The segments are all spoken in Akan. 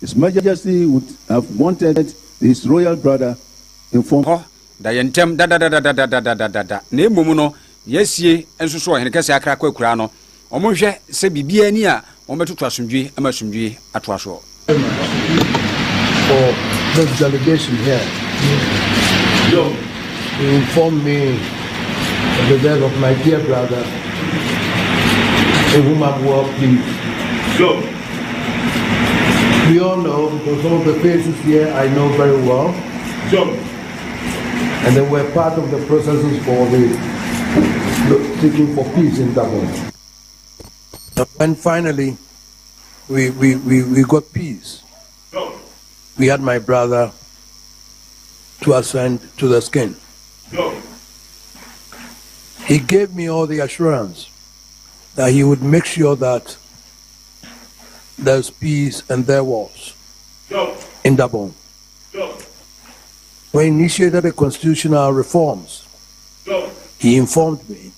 His Majesty would have wanted his royal brother informed. Da yentem da. Na emom yesie enso so ohene kase akra kwakura no. Omonhwe se bibia ni a ometoto asomdwe amasomdwe atoaso. For this delegation here, he informed me of the death of my dear brother, in whom I'm well pleased. We all know, because some of the faces here I know very well, and they were part of the processes for the seeking for peace in Gabon. And finally, we got peace. We had my brother to ascend to the skin. He gave me all the assurance that he would make sure that there's peace, and there was in Gabon. When he initiated the constitutional reforms, he informed me,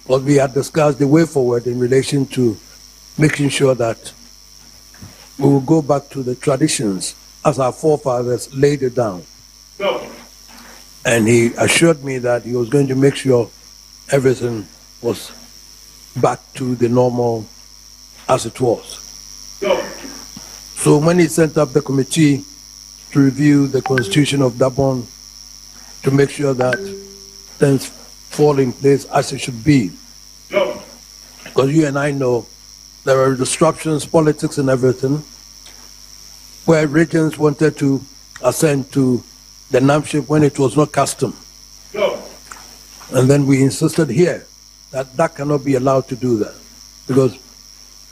because we had discussed the way forward in relation to making sure that we will go back to the traditions as our forefathers laid it down. And he assured me that he was going to make sure everything was back to the normal as it was. So when he sent up the committee to review the constitution of Gabon to make sure that things fall in place as it should be, because you and I know there are disruptions, politics and everything, where regions wanted to ascend to the namship when it was not custom. And then we insisted here that that cannot be allowed to do that, because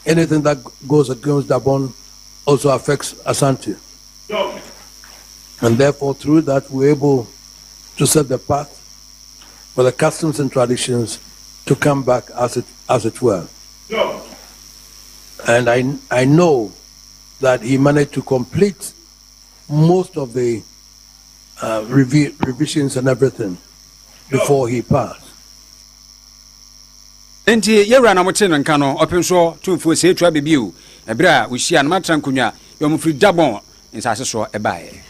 anything that goes against Gabon also affects Asante. And therefore, through that, we're able to set the path for the customs and traditions to come back as it were. And I know that he managed to complete most of the revisions and everything before he passed. Enti yewra na moche nka no openso tumfo se etwa bebiu ebra wo hia na matran kunwa yomfri Gabon insase so ebae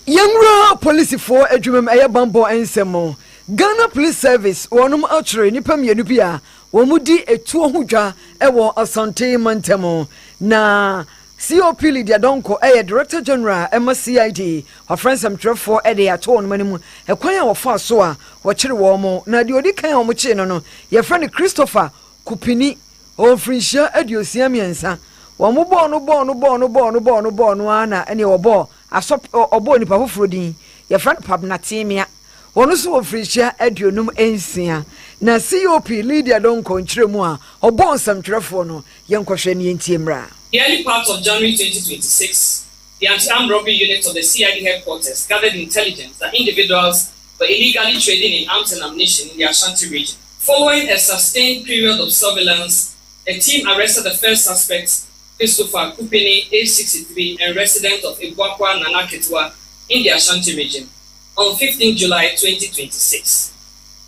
Yemra police for adwumam eye bambo ensemo Ghana Police Service wonum outre nipa mienu bia womudi etuo hodwa ewo Asante Mantemo na COP Lydia Donko Director General MCID her friends am trefo de ato on manimu ekwan a wofa so a wo kire wo mo na de odi kan wo kire no ye friend Christopher Kupini o friendship adiosia miensa wo mo bo no ana ene wo bo asop obo nipa foforo din ye friend Pabnatimia wono so wo friendship adionum ensia na COP Lydia Donko nkire mu a obo nsam trefo no ye nkohwe ne entiemra. The early part of January 2026, the anti-armed robbery unit of the CID headquarters gathered intelligence that individuals were illegally trading in arms and ammunition in the Ashanti region. Following a sustained period of surveillance, the team arrested the first suspect, Christopher Kupini, age 63, and resident of Ibuakwa, Nanaketwa, in the Ashanti region, on 15 July 2026.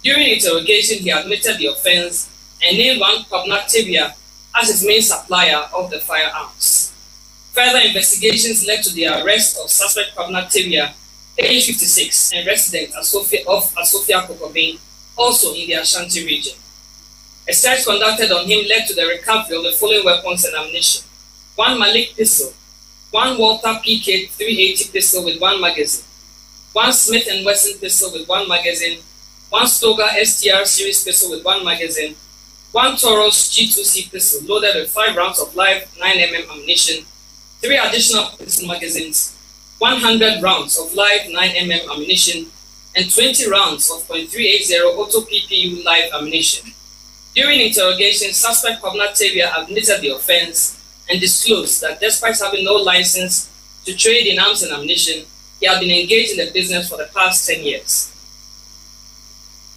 During interrogation, he admitted the offense and named one Pabnatimia as his main supplier of the firearms. Further investigations led to the arrest of suspect Pabnatimia, age 56, and resident of Asofia Kokobin, also in the Ashanti region. A search conducted on him led to the recovery of the following weapons and ammunition: one Malik pistol, one Walter PK 380 pistol with one magazine, one Smith & Wesson pistol with one magazine, one Stoga STR series pistol with one magazine, one Taurus G2C pistol loaded with 5 rounds of live 9mm ammunition, 3 additional pistol magazines, 100 rounds of live 9mm ammunition, and 20 rounds of .380 auto PPU live ammunition. During interrogation, suspect Pabnatimia admitted the offense and disclosed that despite having no license to trade in arms and ammunition, he had been engaged in the business for the past 10 years.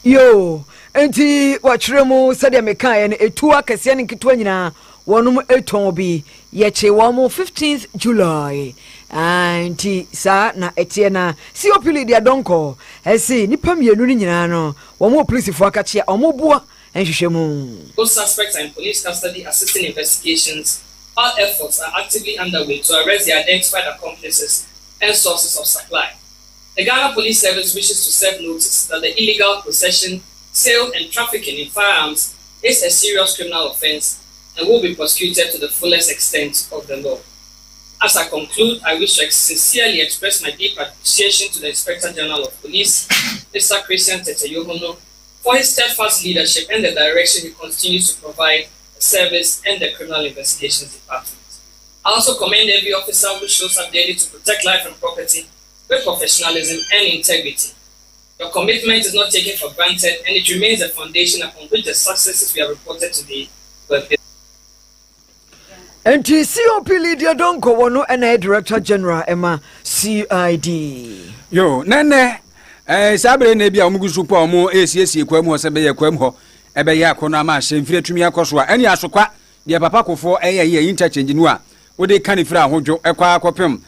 Yo, enti wachiremu sadia mekaye ne etu akese ne kitwa nyina wonum eton bi yeche womo 15th July anti sa na etie na COP Lydia Donko esi nipa mienu ni nyina no womo police fo akache omo bua enhwehwemu. Both suspects are in police custody assisting investigations All efforts are actively underway to arrest the identified accomplices and sources of supply. The Ghana Police Service wishes to serve notice that the illegal possession, sale, and trafficking in firearms is a serious criminal offense and will be prosecuted to the fullest extent of the law. As I conclude, I wish to sincerely express my deep appreciation to the Inspector General of Police, Mr. Christian Teteyohono, for his steadfast leadership and the direction he continues to provide the service and the Criminal Investigations Department. I also commend every officer who shows up daily to protect life and property with professionalism and integrity. Your commitment is not taken for granted, and it remains the foundation upon which the successes we have reported today were built. And COP Lydia Donko wono ena Director General Emma CID. Yo, nene sabre na bia omugusu pa omo esiesie kwam ho se be ye kwam ho ebe ye akona ma hyenfire tumi akoso a ene asokwa de papa kofo ye interchange nu a wo de kan fira hodwo ekwa akopem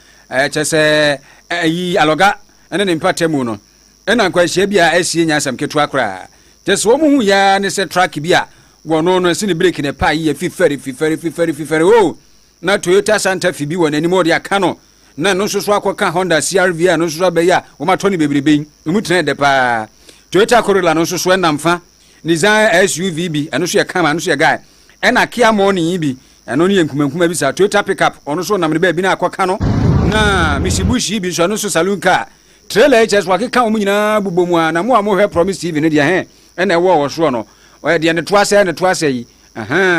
chese yi aloga ene ne mpatemu no ena nkwa hye bia esie nyasam ketu akra chese wo mu hu ya ne se track bia wono no se ne break ne pa ye fiferi o na Toyota Santa Fe bi wona ni mo de aka no na no soso akoka Honda CR-V a no soso be ya wo ma toni bebrebe mu tene de pa Toyota Corolla no soso enamfa Nissan SUV bi eno so ye kama no so ye guy ena Kia Morning bi eno ne yenkumankuma bi sa Toyota pickup ono so namre ba bi na akoka no na Mitsubishi bi so no so saloon car trailer HS wakeka wo nyina bubomu a na mo hwe Promise TV ne de he ena wo so no o de ne to ase yi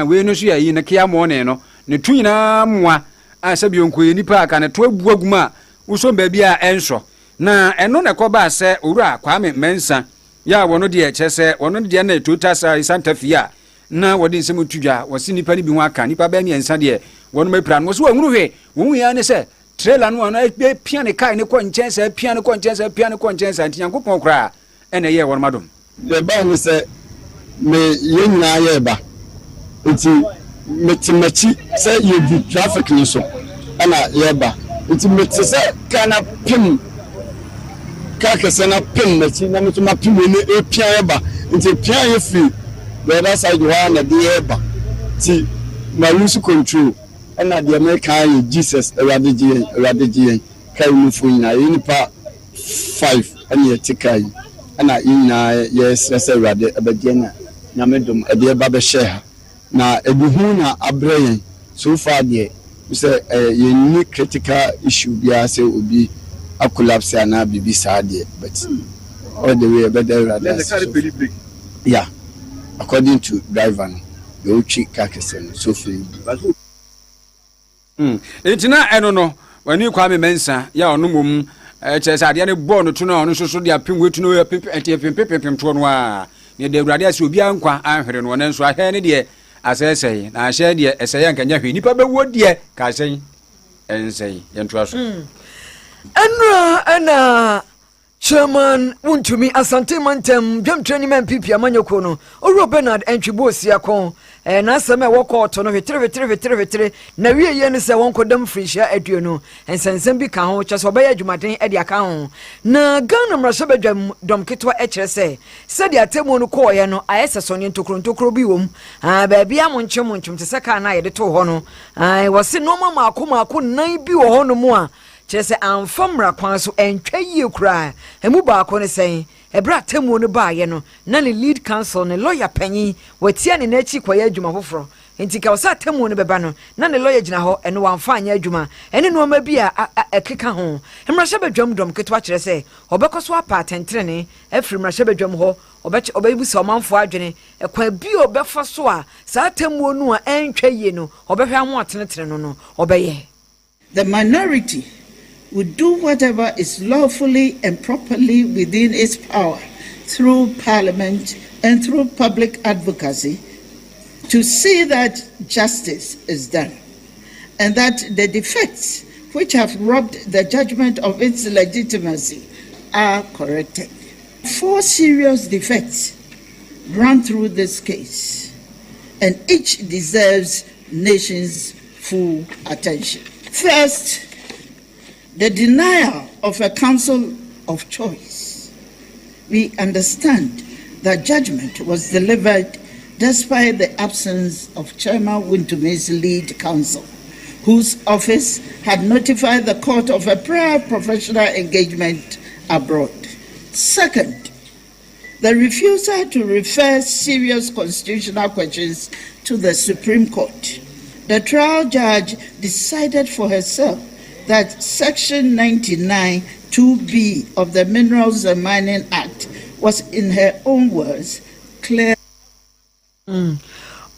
we no so yi ne Kia Morning no ne tu nyina moa asabi onkoye nipa aka ne to abu aguma wo so ba bi a enso na eno ne koba se owura Kwame Mensa ya wono de chese wono de na Toyota Santa Fe a na wodi nsem tudwa wose nipa ni bi ho aka nipa ba miensa de wono mapira no so wonu hwe wonu ya ne se trailer no na pia ne kai ne ko nchensa pia ne ko nchensa ntiyankopon kra ene ye wono madom the ba ni se me yenyina ye ba nti metimachi se ye di traffic ni so ana ye ba nti meti se kana pim ka kese na pim machi na mutuma pim ne pia ye ba nti pia ye free the other side wa na de ye ba ti na lose control ana de America ye Jesus radiji kai mu fu nyina ye nipa 5 ana ye tikai ana ina ye stress rade abadiana nyamedom ade ba be share na eduhu na abrayen so far there say ye ni critical issue bia say obi a collapse na bibi saade but all the way better rather so, yeah according to driver the uchi kakesen so free etina eno no wani Kwame Mensa ya ono mom chese ade ne ball no to no ono so de apem wetu no ya pem to no a ne de awurade ase obi ankwa anhwere no ne nso ahɛ ne de asɛsɛi na ahɛ de ɛsɛyɛ nkanya hwe nipa bewo de ka sɛn ensɛi yentoa so Enra ana Chairman Wuntumi Asante Mantem Dwam Training Man PP Amanyoko no Oro Bernard Entwibo Siakon na asɛm a wɔkɔ ɔtɔ no hwetere na wie ye ne sɛ wɔnkɔdam frihia aduo no ensensɛm bi ka ho kyɛ sɛ ɔbɛyɛ adwumaden de aka ho na Ghana mmarahyɛ badwam dɔm ketewa kyerɛ sɛ de atemu no kɔɔyɛ no ayɛ sɛ sɔne ntokro bi wom baabi a monkyem te sɛ ka na yɛde to hɔ no wɔse nɔma maako nan bi wɔ hɔ no mu a kyerɛ sɛ amfa mmara kwan so ɛntwa yie koraa emu baako ne sɛn ebra temu no baayɛ no na ne lead counsel ne lawyer panyin watia ne nachi kwaya adwuma foforo enti ka wasa temu no beba no na ne lawyer gyina hɔ ɛno wamfa anya adwuma ɛne no ma bi a ɛkeka ho mmarahyɛ badwam dɔm ketwa kyerɛ sɛ ɔbɛkɔ so apa atentrene afiri mmarahyɛ badwam hɔ ɔbɛbu sɛ ɔmanfo adwene ɛkwa bi ɔbɛfa so a saa temu no a ɛntwa yie no ɔbɛhwɛ aho atentrene no ɔbɛyɛ. The minority would do whatever is lawfully and properly within its power through parliament and through public advocacy to see that justice is done and that the defects which have robbed the judgment of its legitimacy are corrected. 4 serious defects run through this case and each deserves nation's full attention. First, the denial of a counsel of choice. We understand that judgment was delivered despite the absence of Chairman Wintumi's lead counsel. whose office had notified the court of a prior professional engagement abroad. Second, the refusal to refer serious constitutional questions to the Supreme Court. The trial judge decided for herself that Section 99 2B of the Minerals and Mining Act was, in her own words, clear.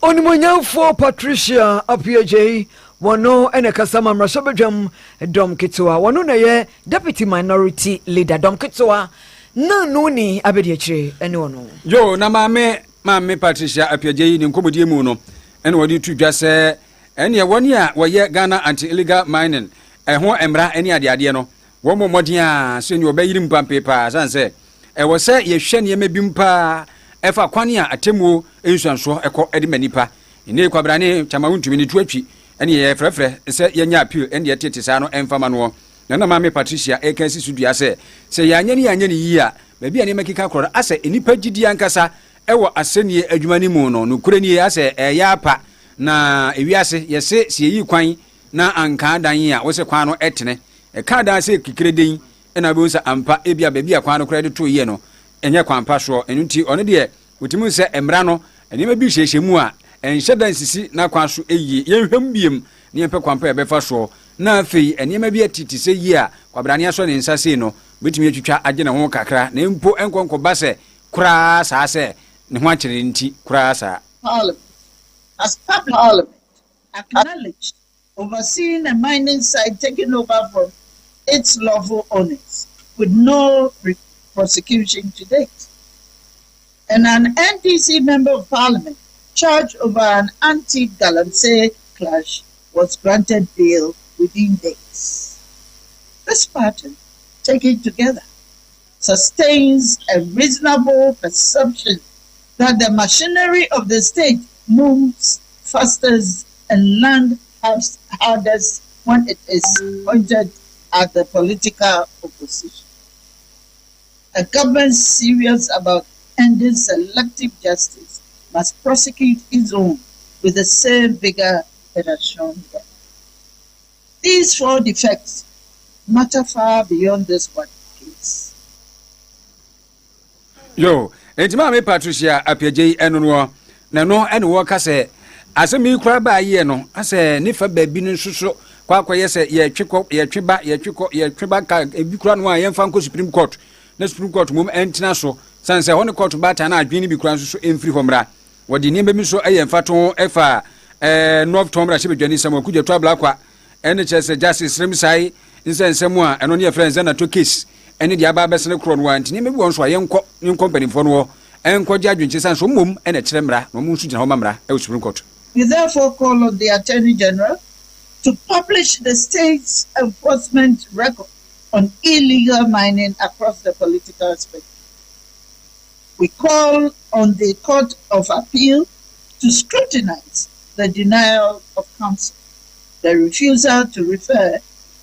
Onimunyafo Patricia Apiaje wano ene kasama mrashabejam Dom Kitwa wano na ye deputy minority leader Dom Kitwa na noni abediache ene wono yo na mame Patricia Apiaje ni nkomodie mu no ene wodi tudwa se ene woni a woye Ghana anti-illegal mining ho emra ene ade no wo momodin a so ni obayiri mpampe pa sanse wo se ye hwe ne mebimpa efa kwane a atemuo ensuanso ekọ ede manipa ine kwabrane chama wuntumi ni tuatwi ene ye frefre se yenya appeal ene ye tete sa no emfama no na mame Patricia ekansi sudua se yanyani yi a ba bia ne makika kroro ase enipa gidi ankasa ewo asenie adwumani mu no no kurani ase ya apa na ewiase yese se yi kwan na anka dan a wo se kwan no etene ka dan se kikreden ena be unsa ampa ebia ba bia kwan no kra de to ye no enye kwampa so enunti ono de wotimu se emra no enema bi hyehyemu a enhyedan sisi na kwan so eyi yenhwem biem ne empe kwampa ebefa so na afei enema bi atiti se yi a kwabrane aso ne nsase no betimi atwitwa agye ho kakra na empo enkonko ba se kura sa se ne ho akere nti kura sa Parliament, as public Parliament, acknowledged overseeing a mining site taken over from its lawful owners with no prosecution to date. And an NDC member of Parliament charged over an anti-Galamsey clash was granted bail within days. This pattern, taken together, sustains a reasonable perception that the machinery of the state moves fastest and land hardest when it is pointed at the political opposition. A government serious about ending selective justice must prosecute its own with the same vigor it has shown them. These four defects matter far beyond this one case. Yo, mame Patricia Apiaje eno no ene wo ka se asemi kura ba ye no ase ne fa ba bi no soso kwakoye se ye tweba ka ebi kura no a ye mfa nko Supreme Court na Supreme Court mum entina so sanse ho ne court ba ta na adwini bi kura soso emfiri homra wodi ne be so eye mfa to efa North Tomra shebedwani sam akudwa to abla kwa ene chese justice remsai nsensem a eno ne ye friends na to case ene dia ba besene kro no anti ne be won so aye nko company fo no enko ji adwinche sanso mum ene kire mra no mu su gina ho mamra e Supreme Court. We therefore call on the Attorney General to publish the state's enforcement record on illegal mining across the political spectrum. We call on the Court of Appeal to scrutinize the denial of counsel, the refusal to refer,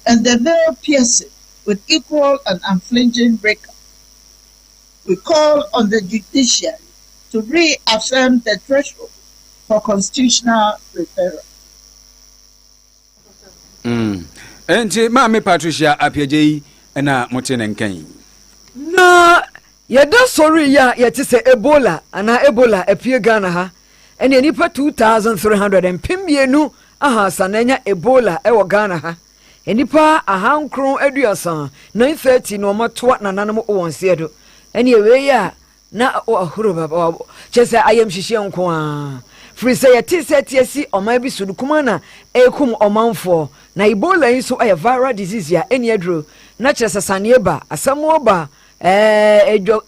and the veil piercing with equal and unflinching breakup. We call on the judiciary to reaffirm the threshold for constitutional referral. Enti mame Patricia Apiaje na motene nkan. Na yeda sorry ya yete se Ebola ana Ebola apie Ghana ha. Ene nipa 2300 mpemienu aha sananya Ebola ewo Ghana ha. Enipa ahankron aduasa 930 no matoa nananum wonse do. Ene we ya na ahuro baba chese ayem hihye nko a. Free say yeti oman bi sudukuma na ekum omanfo na Ebola yi so a viral disease ya eni adro na chese sanieba asamo ba ejo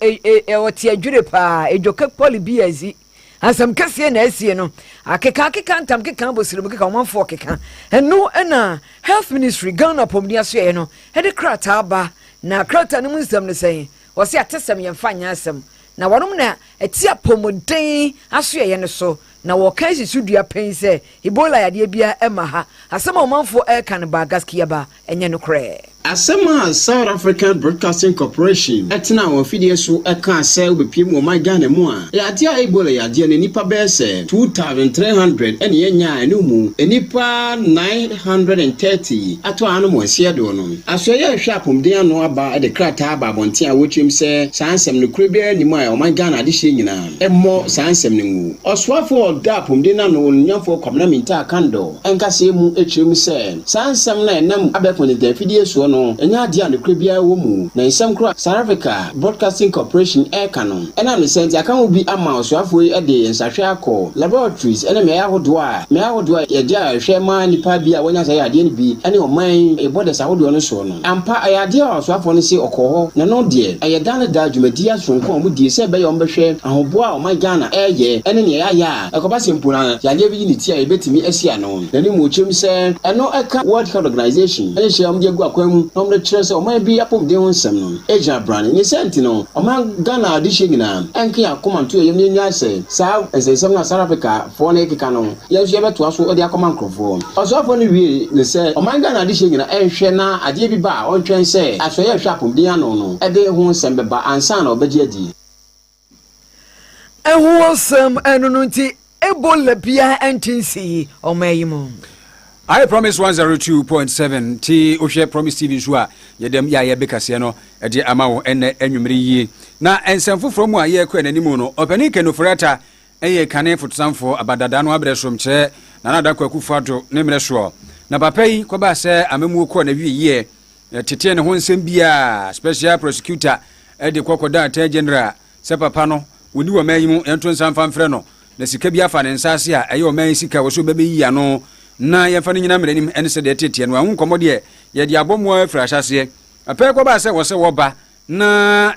oti adwure pa ejo kepoli biazi asam kase na asie no akeka ntam keka bosire mu keka omanfo keka eno na health ministry Ghana pomni aso ye no hede krata ba na krata no munsam ne sei wo se atesam yemfa nya asam na wonom na etia pomoden aso ye ne so na wo kan sisudua pen se Ebola yade bia ema ha asama omanfo e kan ba gaskiya ba enye no kre Asema South African Broadcasting Corporation etna won fidie so eka ase obepiem wo my Ghana mu a yadia ebola yadia ne nipa bese 2300 ene yenya ene mu enipa 930 ato anu mo ase do no aso ye hwe apomden ano aba de krata aba bonte a wotwem se sansem ne kure bia ni mu a my Ghana de hye nyina emmo sansem ne ngu oswafo da apomden ano nyamfo kwamna minta kando enka se mu etwem se sansem na enam abekon de fidie so no enya dia ne kure bia wo mu na nsem kro South Africa Broadcasting Corporation air canon ena ne senti aka wo bi ama oswafo e de nsahwe akọ laboratories ena me ahodo a ye dia hwe ma nipa bi a wonya say ade ne bi ene oman e bode sa hodo no so no ampa ayade a oswafo no se okoho na no de ayeda da dwumadi asonko mu die se be ye ombehwe ahobo a my Ghana eye ene ne ya ekoba sempuna yaje bi ni ti a ebetimi asia no na ni mu chem se eno eka World Health Organization ene hye am de gu akwam no mre kire se oman bi apom de honsem no eja brand ni senti no oman Ghana ade hye nyina enke akoma nto ye ni ase sa esem na South Africa for na ekeka no ye hye beto aso ode akoma nkrofo osofo ni wie ne se oman Ghana ade hye nyina ehwe na ade bi ba ontwen se aso ye hwe apom de ano no ede honsem beba ansa na obeje adi ehwosem enununti ebola bia entinsi omayimo I promise 102.7 T Oshe Promise TV Shua yedem ya yebekase no ede amawo ene enwumre yie na ensemfo from a ye kwa nanimu no opani kenofrata eye kane fotosamfo abadada no abresom che na nada kwakufado ne mreso na papa yi koba se amemu ko na wiye tete ne ho nsem bia special prosecutor ede kokoda attorney general se papa no woni wo mayimu ento nsamfa mfre no na sika bia fa ne nsase a eye o man sika wo so bebe yi ano na ye fa ne nyina mrenim ene se de tete no ahun komo de ye de abomo afra hyase apɛ ko ba se wo se wo ba na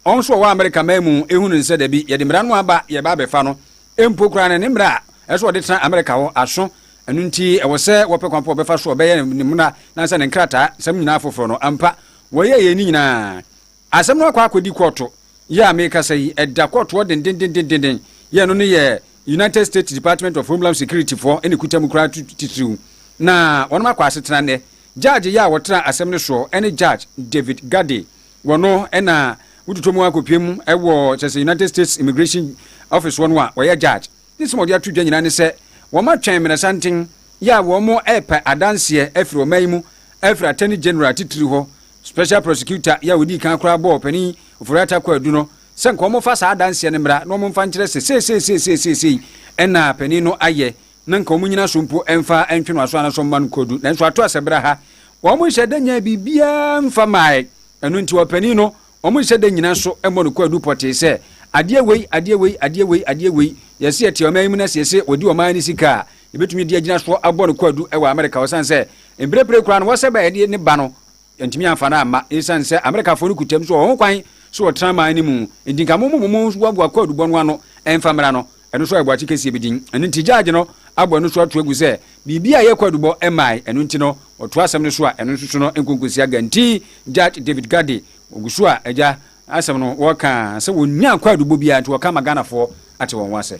onso wa America mamu ehunu nse de bi ye de mra no aba ye ba be fa no empo kra ne mra eso de tra America wo aso anu nti e wo se wo pe kwampo be fa so be ye ne muna na se ne nkrata sam nyina afoforo no ampa wo ye ni nyina asem no akwa akodi koto ye America sei eda koto den ye no ne ye United States Department of Homeland Security for any kutamu kra titru na wonma kwa asetena ne judge ya wotra asem ne so any judge David Gade wono ena wututomu akopiem ewo chese United States Immigration Office wonwa wo judge this mo dia tudwa nyina ne se wo ma twen mena santin ya wo mo epa adanse efri o mayimu efri attorney general titru ho special prosecutor ya wodi kan kra bo pani ofurata kwa adu no senko mo fa sa danse ne mra no mo mfa nkire se ena pani no aye na nka mo nyina sompo emfa entweno aso anaso man kodu na nso ato asebra ha wo mo hye danya bibia mfa mai enu nti wo pani no wo mo hye danyina so emo no kodu pote se ade wei yesi eti o mayimu na se odi o mani sika ebetumi di agina so abo no kodu e wa America wo san se embrepre kura no wo se ba ede ne ba no entimi amfa na ama esan se America fo no kutam so wo kwan so trama ani mu ndinka mumu wagwa kwadu bonu ano emfamra no eno so agwachi kesi ebidin eno nti judge no abo eno so atu egu se bibia ye kwadu bo emai eno nti no otu asem no so a eno so no enkonkosi aga nti judge David Gade ogusu a eja asem no woka se wonya kwadu bo bia nti woka magana fo ate won wase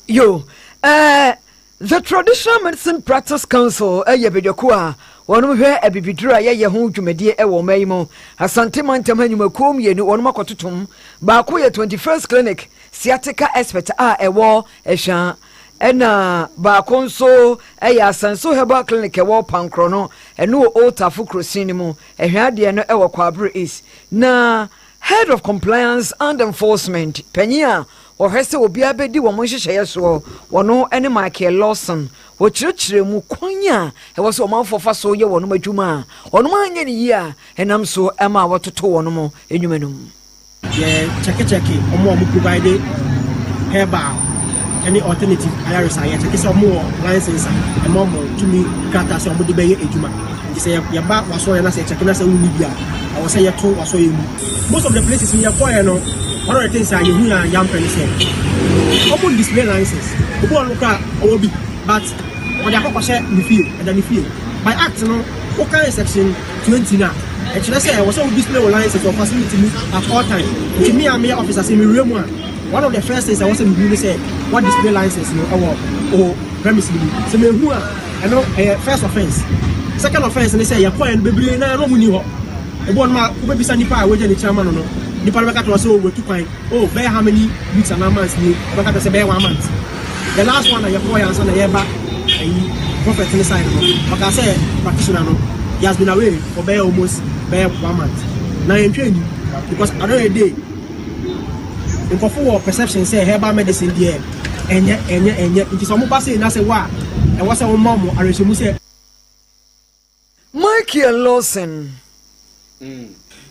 yo the Traditional Medicine Practice Council ayebedoko a wonum hwe abibidura ye ho dwumadie e wo mayimo asante mantem hanyumakom ye ni wonum akototom ba ko ye 21st clinic sciatica expert a ewo ehwa ena ba ko nso ya asanso herbal clinic ewo pankro no eno otafo krosini mu ehwa de no ewo kwabre is na head of compliance and enforcement panyia o hese obi abedi wo mo hyehyeye so wono ene Michael Lawson wo kirikire mu kwanya e wo so manfofa so ye wono madwuma wono anya ni yi a enam so ema wototo wono mo enwumanum ye check omo provide herbal any alternative IRS ye check so mo license e mo to me kata so mo de be ye edwuma say ya ba waso ya na say check na say wuni bia I was say ya to waso ye mu most of the places we are for no one of the things are you are young person say open display license obo on ka obi but what you call share the field and the field by act no okay section 20 now and should I say I was on display license or facility at all time to me and my officer say me real one of the first things I was in really say what display license no or premise so me who I know first offense second offense ne say ya point bebre na no muni ho e bo no ma ko be bisa nipa a we je ni chairman no nipa be ka to say o we tu kwan oh very how many weeks and months ni be ka to say be 1 month the last one na ya boy answer na ya ba prophet ne side no maka say practitioner no he has been away for be almost be 1 month na en twani because another day in for perception say herbal medicine there enye it is omo say na say wa e was say o mom arehemu say Michael Lawson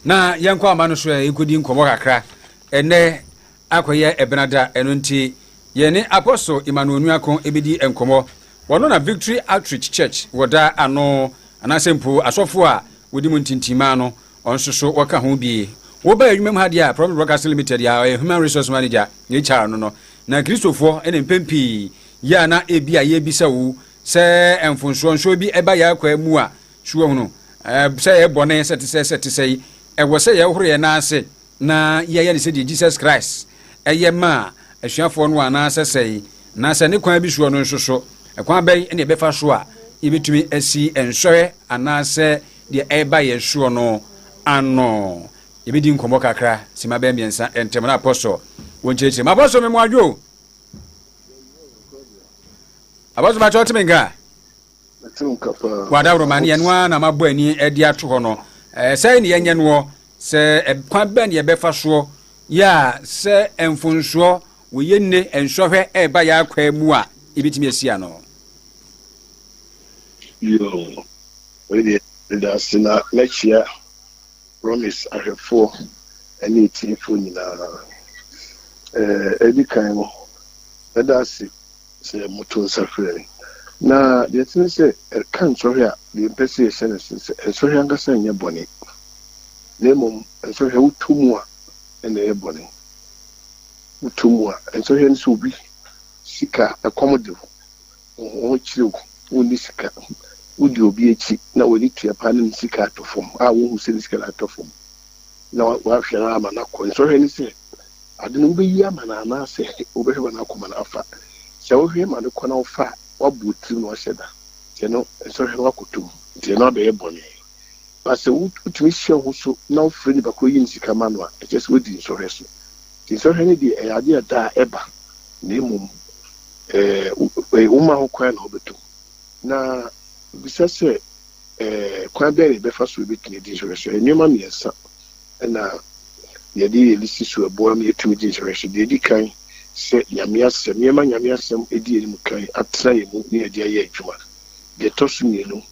na yankwa ama no so ekodi nkomo kakra ene akoye ebenada eno nti ye ne apostle Emmanuel Nuakon ebedi enkomo wono na Victory Outreach Church woda ano anasempo asofo a wodi mu ntintima no onsoso waka ho bi wo ba adwumam ha dia Promise Broadcast Limited ya human resource manager ye cha no na Christopher ene mpempi ya na ebia ye bisa wo se enfonso nso bi eba ya kwa mu a shuwa hunu say ebone seti e wo say ye hore na ase na ye ne say Jesus Christ eye ma asuafo no ana sesei na se ne kwan bi shuwa no nsoso e kwan bai ne be fa so a ye betumi asi enhwe ana se de eba ye shuwa no ano ye bedi nkomo kakra sima ba miensa entem na apostle woncheche ma apostle me mo adwo apostle ma choti menga wada romani enwa na mabo ani edi ato ho no sai ne yenye no se kwan ben ye befa so ya se enfonso wo yenne enhwohwe eba ya akwa mu a ebitimi asia no yo we the sina next year Promise ahefo ani tifo nyina edi kan mo edasi se moto safari na the thing say kan sorry a the person say sorry anga say nya boni nemom sorry utumu a ene ye boni utumu a sorry nso bi sika accommodate o chiru oni sika udi obi echi na woni tua pa na sika atofom a wo hu se sika atofom na wa hwera ama na ko sorry ni say ade no be yi ama na na say obehwe na akoma na afa se wo hwe ma ne ko na ofa wabuti no sheda teno so he wakutu teno be ebone ase utumi hye ho so na ofre ni bako yi nsika manu a just we di so reso ti so he ni di e ade da eba na emum uma ho kwa na obetu na bisase kwa bere be fa so betuni di so reso enyuma miensa na ye di lisi so ebo am yetumi di so reso di kan se nyamiasem nyema nyamiasem edi eni mukai atra yemu ni edi aye adwuma de tosu mienu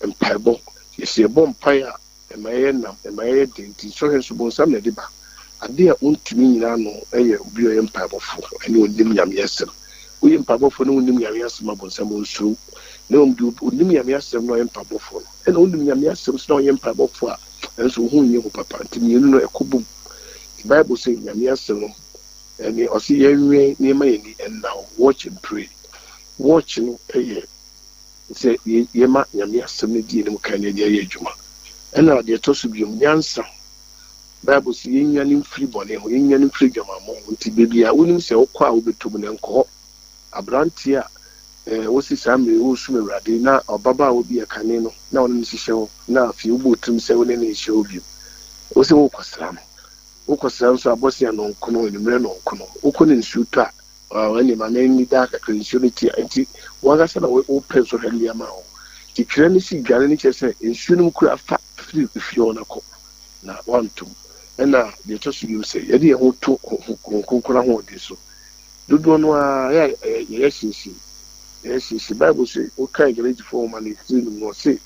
empaibo yesi ebo mpaia emaye nam emaye denti so henso bon sam na diba ade a ontumi nyina no eye obi oye empaibo fo eni onim nyamiasem oye empaibo fo no onim nyamiasem abonsam onsu na onim nyamiasem no empaibo fo ena onim nyamiasem so oye empaibo fo a enso hu nyi ho papa ntimienu no ekobum the Bible say nyamiasem no and you see every near and now watch and pray. Watching say Yema Yamia 70 in Canada Juma. And now the Tosubium Yansa Bible say Yin free bonnet, Yin free Gamma, baby. I wouldn't say Okwa will be to me and call a brantia. Was his family who swim radina or Baba will be a canino. Now, in this show, now if you would to 7 and show you. Was a Okasam. Ukosanso abosi ya nonkono ni mre nonkono ukoni nsuta wani maneni daka krinsurity anti wagasa na open so heli amao tikire ni si gane ni chese nsunu kura fa free na ko na wantum ena de to su you say yedi ho to konkura ho de so dodo no a yes Bible say o kai grade for man is no say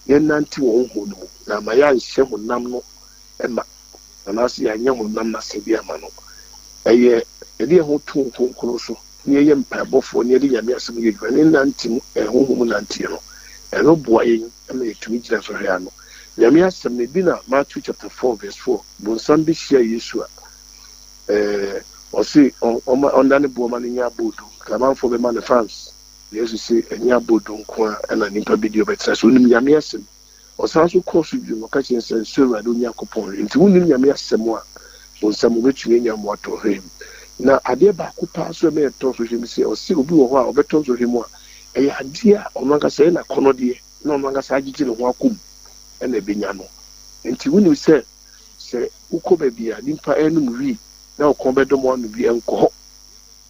yenanti wo ho no na ma ya nhye ho nam no ema and I see a young man, Sabia Mano. A year, a dear who took Colosso, near Yam Pabo for nearly a massive and anti a home antino, and no boy, and made to meet for Hano. Yamias may be not Matthew chapter 4, verse 4, but some be share Yeshua. Or see on any woman in Yabudu, come out for the man of France. Yes, you see, and Yabudu and an intervideo, but as soon as Yamiasim. Osanso course you no catching sense so I don't yakopon into unim yame asemo a onsam betumi nya moto him na ade ba ko pa so me to so him say o se obi wo ho a obeto so him a e ade a omaka say na kono de no manga sa agiti no akum e na benya no enti woni se uko bebia nimpa enum wi na okobedo mo no bi enko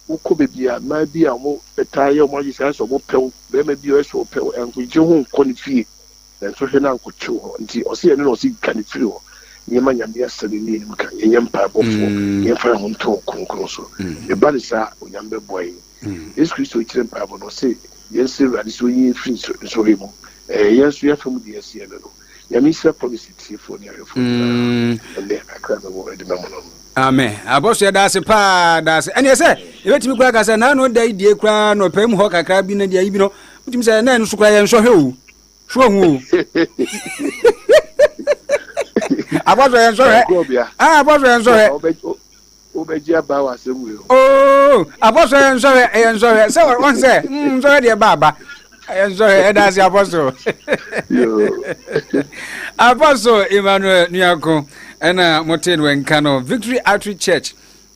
uko bebia ma bi a mo betaye mo agisa so mo pew be ma bi o so pew enko je ho nko ni fie na so hwe na nko chew ho nti o se no si ka ni fie ho nyema nyame asale ni ni ka nyempa bofo nyemfa ho nto konkro so e ba sa onyambe boy Yesu Kristo ikire mpa bo no se yense radi so yin free so remo yesu ya fam di ese no nyame sira promise ti for ni ayofo and then akra no wo de mamono amen aboso da se pa da se ene se ebetimi kura ka se na no da idie kura no pem ho kakra bi na dia ibi no mutimi se na no so kura ye nso hwe o so hu aboso ye nso hwe aboso ye nso hwe obeji aba wa se wu oh aboso ye nso hwe se won se nso hwe de baba enso hwe da se aboso aboso Emmanuel Niako ena moten wenka no Victory Outreach Church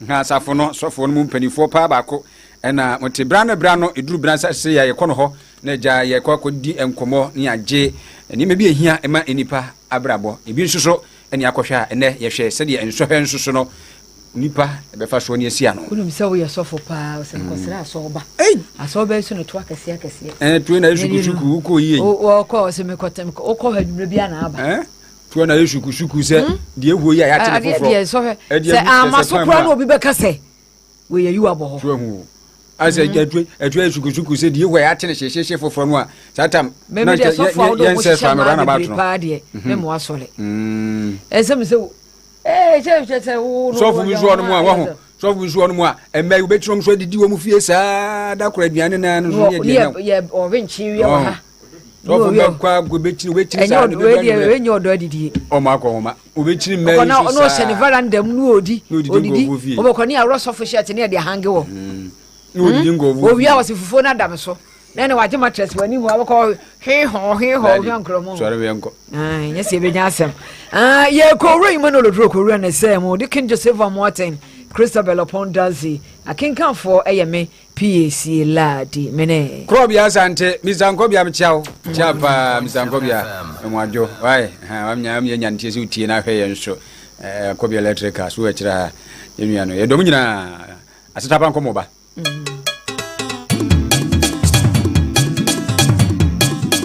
ha asafo no sofo no mpanifo pa baako ena mote brano eduru bransa se ya yekono ho na ja yekokodi enkomo ni age ni me bi ehia ema enipa abrabo ebi nsoso eni akohwa ene yehwe se de ensohwe nsoso no nipa ebefa so ni asia no kunum se wo ye sofo pa o se nkosira asoba asoba so no to akese tu na yeshukushuku uko yie o ko se me kotem o ko hadwure bia na aba tu na yeshukushuku se de ehuo ya ya tele foforo se amaso kura no obi beka se we ye yu abo tu hu ase etu yeshukushuku se de ehuo ya tele hyehyehye foforo no a satam na yense famera na batno me mo asole esem se che wo sofu nsuo no mu a wo sofu nsuo no mu a emma ubetirom so didi wo mu fie saa da kora aduane na no ye o benchi wi wa ha sofu kwa ubetiri saa no be enyo odo adidi o ma ko homa ubetiri mma na no se ne veranda mu odidi obekoni a sofu shirt ne de hange wo odidi ngovu o wi a wase fufuo na dam so na waje mattress wani mu abako he ho nkromo sore we enko yes ye benya asem ye ko roi mo no lodro ko roi na say mo de King Joseph Martin Christabel upon Dazi akinkan for eyeme PAC ladi mene krobia asante mizankobia mchao chapa mizankobia mwajo wai wamnya nyantie si utie na hwe ye nso kobia electrical so we kira yenuano ye dom nyina asitapa nkomo ba